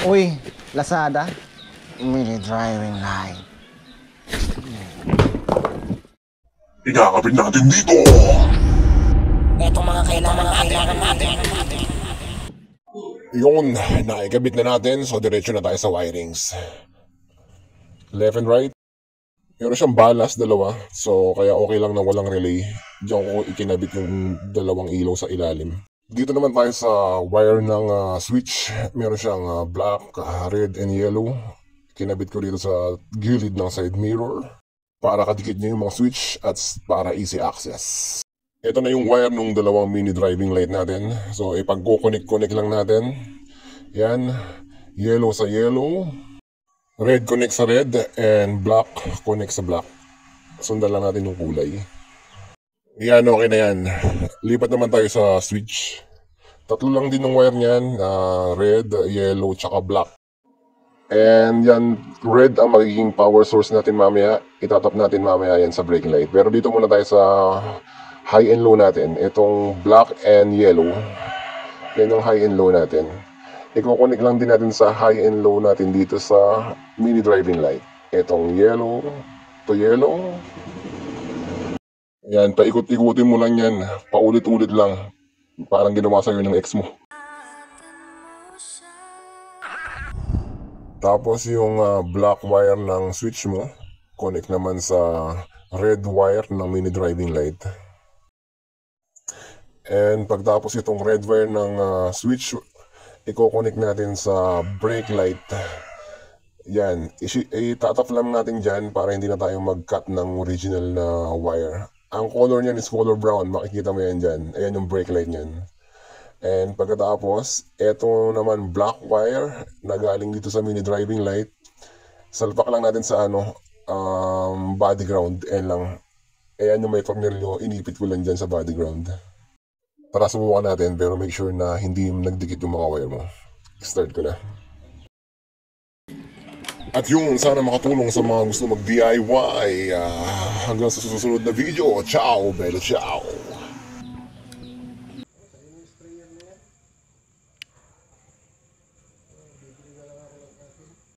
Uy, Lazada, mini driving light. Ikakabit natin dito! Ito mga kailangan natin. Yun, naikabit na natin, so diretso na tayo sa wirings. Left and right. Meron siyang balas, dalawa. So, kaya okay lang na walang relay. Diyan ko ikinabit yung dalawang ilaw sa ilalim. Dito naman tayo sa wire ng switch. Meron siyang black, red, and yellow. Kinabit ko dito sa gilid ng side mirror para kadikit niya yung mga switch at para easy access. Ito na yung wire ng dalawang mini driving light natin. So, ipag-connect lang natin. Yan. Yellow sa yellow. Red connect sa red. And black connect sa black. Sundan lang natin yung kulay. Yan, okay na yan. Lipat naman tayo sa switch. Tatlo lang din ng wire niyan. Red, yellow, tsaka black. And yan, red ang magiging power source natin mamaya. Itatap natin mamaya yan sa braking light. Pero dito muna tayo sa high and low natin. Itong black and yellow. Yan yung high and low natin. Iko-connect lang din natin sa high and low natin dito sa mini driving light. Itong yellow to yellow. Yan, paikot-ikutin mo lang yan. Paulit-ulit lang. Parang ginawa sa'yo ng ex mo. Tapos yung black wire ng switch mo, connect naman sa red wire ng mini driving light. And pagtapos itong red wire ng switch, i-connect natin sa brake light. Yan, itatap lang natin dyan para hindi na tayo mag-cut ng original na wire. Ang color niyan is color brown, makikita mo yan dyan. Ayan yung brake light niyan. And pagkatapos, eto naman black wire na galing dito sa mini driving light. Salpak lang natin sa body ground. Ayan lang. Ayan yung may tornilyo, inipit ko lang dyan sa body ground. Tara, subukan natin pero make sure na hindi nagdikit yung mga wire mo. Start ko na. At yun, sana makatulong sa mga gusto mag-DIY. Hanggang sa susunod na video. Ciao, bello, ciao.